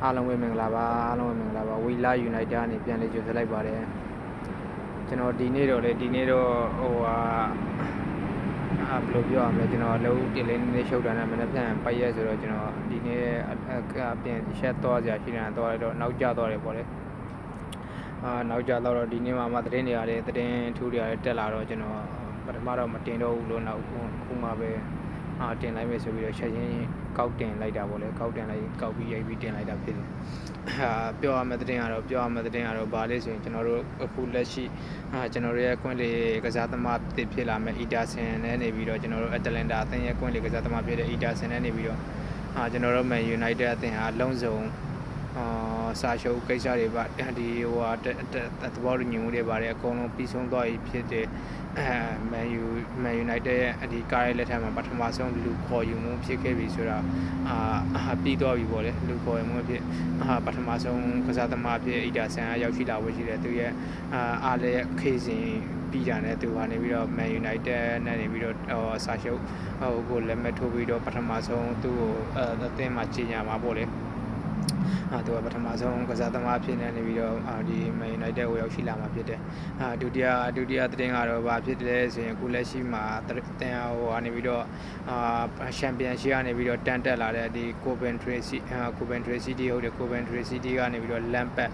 အားလုံးပဲမင်္ဂလာပါအားလုံးပဲမင်္ဂလာပါဝီလာယူနိုက်တက်ကနေပြန်လေကြိုဆိုလိုက်ပါတယ်ကျွန်တော်ဒီနေ့တော့ဘယ်လိုပြောရမလဲကျွန်တော်အလုပ်တင်လေးနေရှုပ်တာနဲ့မနေ့ပြန်ပိုက်ရဲဆိုတော့ကျွန်တော်ဒီနေ့ပြန်ရှက်သွားစရာရှိနေတာတော့နောက်ကျသွားတယ်ပေါ့လေနောက်ကျတော့ဒီနေ့မှသတင်းတွေရတယ်သတင်းထူးတွေရတယ်တက်လာတော့ကျွန်တော်ပထမတော့မတင်တော့ဘူးလို့နောက်ခုမှပဲတင်လိုက်မယ်ဆိုပြီးတော့ချက်ချင်းကောက်တင်လိုက်တာပေါ့လေကောက်ပြီးရိုက်ပြီးတင်လိုက်တာဖြစ်တယ်ပြောရမယ့်သတင်းကတော့ဘာလဲဆိုရင်ကျွန်တော်တို့အခုလက်ရှိကျွန်တော်တို့ရဲ့ကွင်းလေကစားသမားဖြစ်လာမယ့်အီတာဆန်နဲ့နေပြီးတော့ကျွန်တော်တို့အတလန်တာအသင်းရဲ့ကွင်းလေကစားသမားဖြစ်တဲ့အီတာဆန်နဲ့နေပြီးတော့ကျွန်တော်တို့မန်ယူနိုက်တက်အသင်းဟာလုံးစုံစာရှုပ်ကိစ္စတွေပါဒီသဘောတူညီမှုတွေပါတယ်အကုန်လုံးပြီးဆုံးသွားပြီဖြစ်တဲ့မန်ယူနိုက်တက်ရဲ့ဒီကားရဲ့လက်ထက်မှာပထမဆုံးလူခေါ်ယူမှုဖြစ်ခဲ့ပြီဆိုတာပြီးသွားပြီပေါ့လေလူခေါ်ယူမှုဖြစ်ပထမဆုံးကစားသမားဖြစ်အီတာဆန်ရောက်ရှိလာဖို့ရှိတယ်သူရဲ့အားလည်းခေစဉ်ပြီးတာနဲ့သူကနေပြီးတော့ Man United နဲ့နေပြီးတော့စာရှုပ်ကိုလက်မှတ်ထိုးပြီးတော့ပထမဆုံးသူ့ကိုအသင်းမှာကြီးညာမှာပေါ့လေသူကပထမဆုံးကစားသမားဖြစ်နေပြီးတော့ဒီ Man United ကိုရောက်ရှိလာမှာဖြစ်တယ်ဒုတိယသတင်းကတော့ဘာဖြစ်တယ်ဆိုရင်အခုလက်ရှိမှာတင်ကနေပြီးတော့ချန်ပီယံရှစ်ကနေပြီးတော့တန်တက်လာတဲ့ဒီ Coventry City ဟုတ်တယ် Coventry City ကနေပြီးတော့ Lampard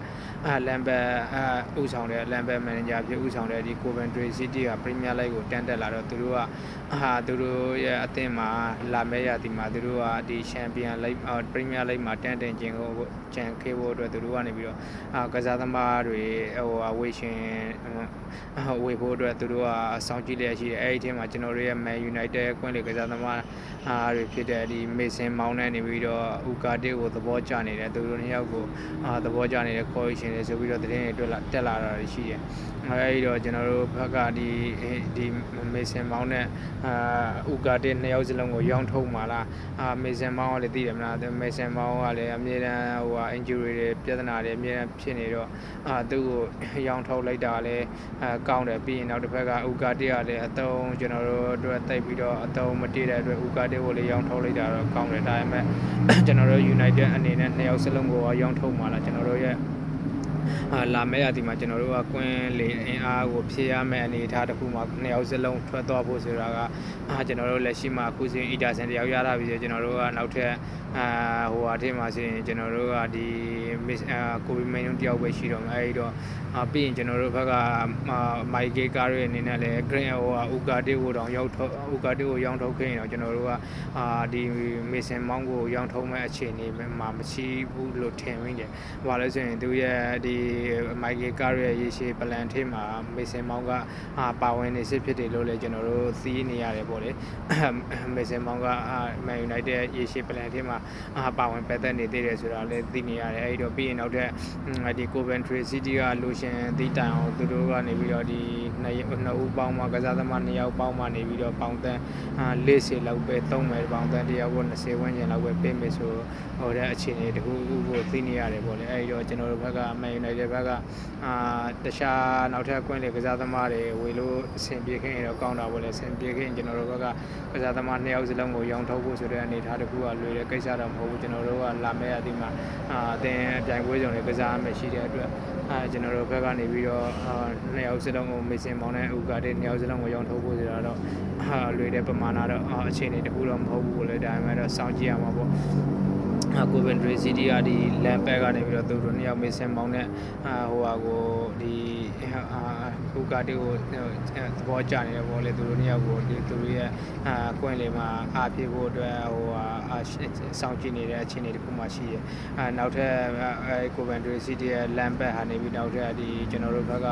ဥဆောင်တဲ့ Lampard manager ဖြစ်ဥဆောင်တဲ့ဒီ Coventry City က Premier League ကိုတန်တက်လာတော့သူတို့ရဲ့အသင်းမှာလာမယ့်ရာသီမှာသူတို့ကဒီ Champion League Premier League မှာတန်တင်ခြင်းကိုချန်ခဲ့ဖို့အတွက်သူတို့ကနေပြီးတော့ကစားသမားတွေဝေဖို့အတွက်သူတို့ကစောင့်ကြည့်လျက်ရှိတယ်အဲဒီအချိန်မှာကျွန်တော်တို့ရဲ့ Man United ကွင်းလေကစားသမားတွေဖြစ်တဲ့ဒီ Mason Mount နဲ့နေပြီးတော့ Ugarte ကိုသဘောကျနေတယ်သူတို့နှစ်ယောက်ကိုသဘောကျနေတဲ့ခေါ်ရှင်တွေဆိုပြီးတော့သတင်းတွေတက်လာတာရှိတယ်အဲဒီတော့ကျွန်တော်တို့ဘက်ကဒီ Mason Mount နဲ့Ugarte နှစ်ယောက်စလုံးကိုရောင်းထုတ်မှာလားMason Mount ကလည်းသိတယ်မလား Mason Mount ကလည်းအမြဲတမ်းinjury တွေပြဿနာတွေအမြဲတမ်းဖြစ်နေတော့သူ့ကိုရောင်းထုတ်လိုက်တာလည်းကောင်းတယ်ပြီးရင်နောက်တစ်ဖက်က Ugarte ကလည်းအတုံးကျွန်တော်တို့အတွက်တိတ်ပြီးတော့အတုံးမတည့်တဲ့အတွက် Ugarte ကိုလည်းရောင်းထုတ်လိုက်တာတော့ကောင်းတယ်ဒါပေမဲ့ကျွန်တော်တို့ United အနေနဲ့နှစ်ယောက်စလုံးကိုရောင်းထုတ်မှာလားကျွန်တော်တို့ရဲ့လာမယ့်ရာသီမှာကျွန်တော်တို့ကကွင်းလေအင်အားကိုဖြည့်ရမယ့်အနေအထားတစ်ခုမှာနှစ်ယောက်စလုံးထွက်သွားဖို့ဆိုတာကကျွန်တော်တို့လက်ရှိမှာအခုစဉ်အီတာဆန်တယောက်ရတာပြီးဆိုကျွန်တော်တို့ကနောက်ထပ်အထက်မှာဆိုရင်ကျွန်တော်တို့ကဒီကိုဗီမန်ယွန်းတယောက်ပဲရှိတော့မယ်အဲဒီတော့ပြီးရင်ကျွန်တော်တို့ဘက်ကမိုက်ကေကားရဲ့အနေနဲ့လည်း Green Ugarte ကိုတောင်ရောင်းထုတ်ခဲ့ရင်တော့ကျွန်တော်တို့ကဒီ Mason Mount ကိုရောင်းထုတ်မဲ့အခြေအနေမှာမရှိဘူးလို့ထင်မိတယ်။ဘာလဲဆိုရင်သူရဲ့ဒီမိုက်ကေကားရဲ့ရေရှည်ပလန်ထဲမှာ Mason Mount ကပါဝင်နေစစ်ဖြစ်တယ်လို့လည်းကျွန်တော်တို့သိနေရတယ်ပေါ့လေ။ Mason Mount က Man United ရဲ့ရေရှည်ပလန်ထဲမှာပါဝင်ပတ်သက်နေသေးတယ်ဆိုတာလည်းသိနေရတယ်အဲဒီတော့ပြီးရင်နောက်ထပ်ဒီ Coventry City ကလူရှင်သိတိုင်အောင်သူတို့ကနေပြီးတော့ဒီနှစ်ဦးပေါင်းမှာကစားသမား2ယောက်ပေါင်းမှာနေပြီးတော့ပေါင်တန်း40လောက်ပဲသုံးမယ်ပေါင်တန်း1ယောက်ကို20ဝန်းကျင်လောက်ပဲပေးမယ်ဆိုတဲ့အခြေအနေတခုကိုသိနေရတယ်ပေါ့လေအဲဒီတော့ကျွန်တော်တို့ဘက်က Man United ဘက်ကတခြားနောက်ထပ်ကွင်းလေကစားသမားတွေဝေလို့အဆင်ပြေခဲ့ရင်တော့ကောင်းတာပေါ့လေအဆင်ပြေခဲ့ရင်ကျွန်တော်တို့ဘက်ကကစားသမား2ယောက်စလုံးကိုရောင်းထုတ်ဖို့ဆိုတဲ့အနေအထားတခုကလွယ်တဲ့ကိစ္စတော့မဟုတ်ဘူးကျွန်တော်တို့ကလာမယ့်အသင်းမှာအသင်းပြိုင်ပွဲစုံတွေကစားရမယ်ရှိတဲ့အတွက်ကျွန်တော်တို့ဘက်ကနေပြီးတော့2ယောက်စလုံးကို Mason Mount နဲ့ Ugarte 2ယောက်စလုံးကိုရောင်းထုတ်ဖို့ဆိုတာတော့လွယ်တဲ့ပမာဏတော့အခြေအနေတခုတော့မဟုတ်ဘူးလေဒါပေမဲ့တော့စောင့်ကြည့်ရမှာပေါ့Coventry City ကဒီ Lampard ကနေပြီးတော့သူတို့နှစ်ယောက် Mason Mount နဲ့ကိုဒီ Ugarte ကိုသဘောကျနေတယ်ပေါ့လေသူတို့နှစ်ယောက်ကိုဒီသူတို့ရဲ့ကွင်းလေမှာအားဖြည့်ဖို့အတွက်စောင့်ကြည့်နေတဲ့အခြေအနေတခုမှရှိတယ်နောက်ထပ်Coventry City ရဲ့ Lampard ဟာနေပြီးနောက်ထပ်ဒီကျွန်တော်တို့ဘက်က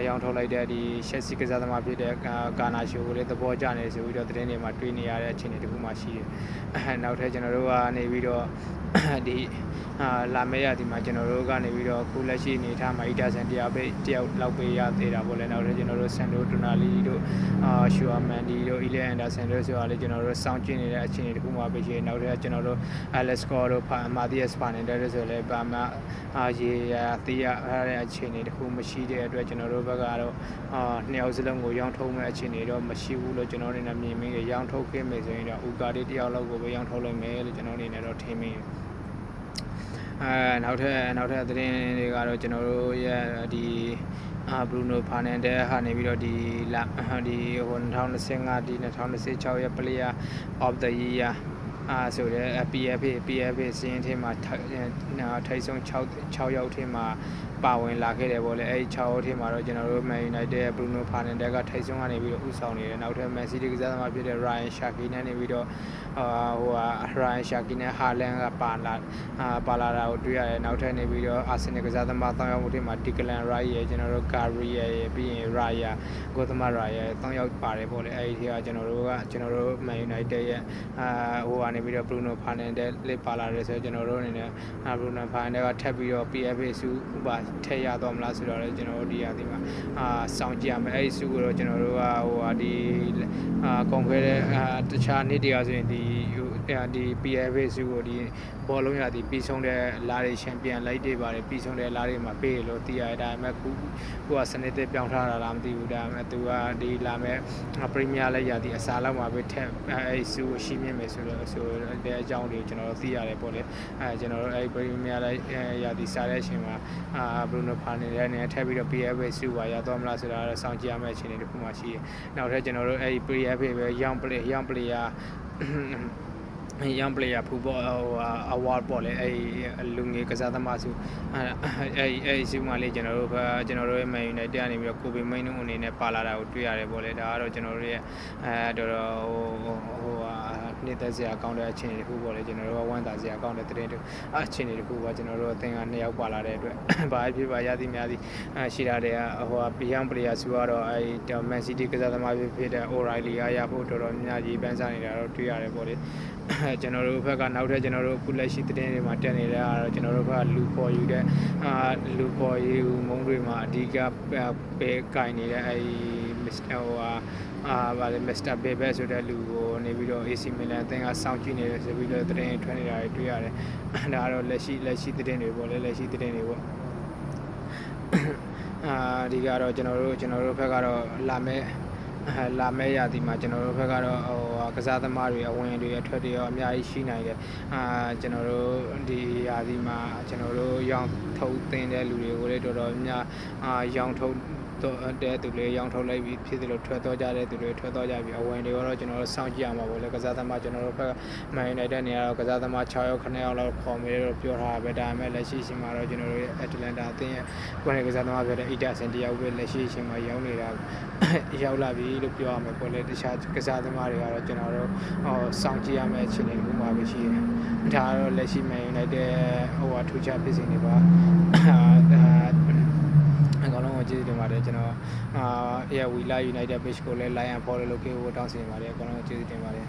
ရောင်းထုတ်လိုက်တဲ့ဒီ Chelsea ကစားသမားဖြစ်တဲ့ကာနာရှိုကိုလည်းသဘောကျနေဆိုပြီးတော့သတင်းတွေမှာတွေ့နေရတဲ့အခြေအနေတခုမှရှိတယ်နောက်ထပ်ကျွန်တော်တို့ကနေပြီးတော့ဒီလာမယ့်ရာသီမှာကျွန်တော်တို့ကနေပြီးတော့ခုလက်ရှိအနေထားမှာအီတာဆန်တယောက်လောက်ပေးရသေးတာပေါ့လေနောက်ထပ်ကျွန်တော်တို့ဆန်ဒိုတိုနာလီတို့ရှူအာမန်ဒီတို့အီလီအန်ဒါဆန်တို့ဆိုတာလေကျွန်တော်တို့စောင့်ကြည့်နေတဲ့အခြေအနေတခုမှပဲရှိနောက်ထပ်ကျွန်တော်တို့အလက်စကောတို့မာတီယက်စ်ပါနေတယ်ဆိုလည်းဘာမှရေသိရတဲ့အခြေအနေတခုမရှိတဲ့အတွက်ကျွန်တော်တို့ဘက်ကတော့နှစ်ယောက်စလုံးကိုရောင်းထုတ်မဲ့အခြေအနေတော့မရှိဘူးလို့ကျွန်တော်အနေနဲ့မြင်မိတယ်ရောင်းထုတ်ခဲ့မယ်ဆိုရင်တော့Ugarteတယောက်လောက်ကိုပဲရောင်းထုတ်လိုက်မယ်လို့ကျွန်တော်အနေနဲ့တော့ထင်မိတယ် နောက်ထပ်သတင်းတွေကတော့ကျွန်တော်တို့ရဲ့ဒီBruno Fernandes ဟာနေပြီးတော့ဒီ2025ဒီ2026ရဲ့ Player of the Year ဆိုတဲ့ PFA စီးရင်ထဲမှာထိပ်ဆုံး6ယောက်ထဲမှာပါဝင်လာခဲ့တယ်ပေါ့လေအဲဒီ6ယောက်ထဲမှာတော့ကျွန်တော်တို့ Man United ရဲ့ Bruno Fernandes ကထိပ်ဆုံးကနေပြီးတော့ဥဆောင်နေတယ်နောက်ထပ် Man City ကစားသမားဖြစ်တဲ့ Ryan Cherki နဲ့နေပြီးတော့Ryan Cherki နဲ့ Haaland ကပါလာတာကိုတွေ့ရတယ်နောက်ထပ်နေပြီးတော့ Arsenal ကစားသမား3ယောက်ထဲမှာ Declan Rice ရဲ့ကျွန်တော်တို့ Gabriel ရဲ့ပြီးရင် Raya ကိုသမ Raya 3ယောက်ပါတယ်ပေါ့လေအဲဒီထဲကကျွန်တော်တို့ Man United ရဲ့ကနေပြီးတော့ Bruno Fernandes လေးပါလာတယ်ဆိုတော့ကျွန်တော်တို့အနေနဲ့ Bruno Fernandes ကထပ်ပြီးတော့ PFA စုထည့်ရတော့မလားဆိုတော့လည်းကျွန်တော်တို့ဒီအဒီမှာစောင့်ကြည့်ရမယ်အဲဒီစုကိုတော့ကျွန်တော်တို့ကဒီကုန်ခွဲတဲ့တခြားနေ့တရားဆိုရင်ဒီ PFA စုကိုဒီဘောလုံးရသည်ပြီးဆုံးတဲ့လာရီချန်ပီယံလိုက်တွေပါတယ်ပြီးဆုံးတဲ့လာရီမှာပေးရလို့သိရတယ်ဒါပေမဲ့ခုကစနစ်တွေပြောင်းထားတာလားမသိဘူးဒါပေမဲ့သူကဒီလာမဲ့ပရီးမီးယားလိုက်ရသည်အစားလောက်မှာပဲထက်အဲဒီစုကိုရှိမြင့်မယ်ဆိုတဲ့အကြောင်းတွေကျွန်တော်တို့သိရတယ်ပေါ့လေကျွန်တော်တို့အဲဒီပရီးမီးယားလိုက်ရသည်စားတဲ့အချိန်မှာBruno Fernandes နဲ့ထပ်ပြီးတော့ PFA စုပါရတော့မလားဆိုတာတော့စောင့်ကြည့်ရမယ့်အခြေအနေတစ်ခုမှရှိတယ်နောက်ထပ်ကျွန်တော်တို့အဲဒီ PFA ပဲ young player young player football award ပေါ့လေအဲလူငယ်ကစားသမားစုအဲစုမှလေးကျွန်တော်တို့ရဲ့ Man United ကနေပြီးတော့ကိုဗစ်မိန်အနေနဲ့ပါလာတာကိုတွေ့ရတယ်ပေါ့လေဒါကတော့ကျွန်တော်တို့ရဲ့တော်နှစ်သက်စရာကောင်းတဲ့အခြေအနေတစ်ခုပေါ့လေကျွန်တော်တို့ကဝမ်းသာစရာကောင်းတဲ့သတင်းတစ်အခြေအနေတစ်ခုပါကျွန်တော်တို့အသင်းက2ယောက်ပါလာတဲ့အတွက်ဘာဖြစ်ပါရသည်များသည်ရှိတာတဲ့young player စုကတော့အဲ Man City ကစားသမားဖြစ်တဲ့ O'Reilly ရဖို့တော်များကြီးပန်းစားနေတာတော့တွေ့ရတယ်ပေါ့လေကျွန်တော်တို့ဘက်ကနောက်ထပ်ကျွန်တော်တို့အခုလက်ရှိသတင်းတွေမှာတက်နေတာကတော့ကျွန်တော်တို့ဘက်ကလူခေါ်ယူတဲ့လူခေါ်ယူမုံတွေမှာအဓိကပဲကင်နေတဲ့အဲMr. Bebe ဆိုတဲ့လူကိုနေပြီးတော့ AC Milan အသင်းကစောင့်ကြည့်နေတယ်ဆိုပြီးတော့သတင်းထွက်နေတာတွေ့ရတယ်ဒါကတော့လက်ရှိသတင်းတွေပေါ့လေလက်ရှိသတင်းတွေပေါ့ဒီကတော့ကျွန်တော်တို့ဘက်ကတော့လာမဲ့ရာသီမှာကျွန်တော်တို့ဘက်ကတော့ကစားသမားတွေအဝင်တွေအထွက်တွေရောအများကြီးရှိနိုင်တယ်ကျွန်တော်တို့ဒီရာသီမှာကျွန်တော်တို့ရောင်းထုတ်သင်းတဲ့လူတွေကိုလည်းတော်တော်များရောင်းထုတ်တဲ့သူတွေရောင်းထုတ်လိုက်ပြီးဖြစ်သလိုထွက်တော့ကြတဲ့သူတွေထွက်တော့ကြပြီးအဝင်တွေကတော့ကျွန်တော်တို့စောင့်ကြည့်ရမှာပေါ့လေကစားသမားကျွန်တော်တို့ဘက် Man United နေရာတော့ကစားသမား6ယောက်9ယောက်လောက်ခေါ်မယ်လို့ပြောထားတာပဲဒါပေမဲ့လက်ရှိအချိန်မှာတော့ကျွန်တော်တို့ရဲ့ Atlanta အသင်းရဲ့ကိုယ်နဲ့ကစားသမားဖြစ်တဲ့ Ederson တယောက်ပဲလက်ရှိအချိန်မှာရောက်နေတာရောက်လာပြီလို့ပြောရမှာပေါ့လေတခြားကစားသမားတွေကတော့ကျွန်တော်တို့စောင့်ကြည့်ရမယ့်အခြေအနေမျိုးမှာပဲရှိတယ်ဒါကတော့လက်ရှိ Man United ထူးခြားဖြစ်စဉ်တွေပါအကောင်လုံးကိုကျေးဇူးတင်ပါတယ်ကျွန်တော်We Like United page ကိုလည်း like and follow လုပ်ခဲ့ဖို့တောင်းဆိုနေပါတယ်အကောင်လုံးကိုကျေးဇူးတင်ပါတယ်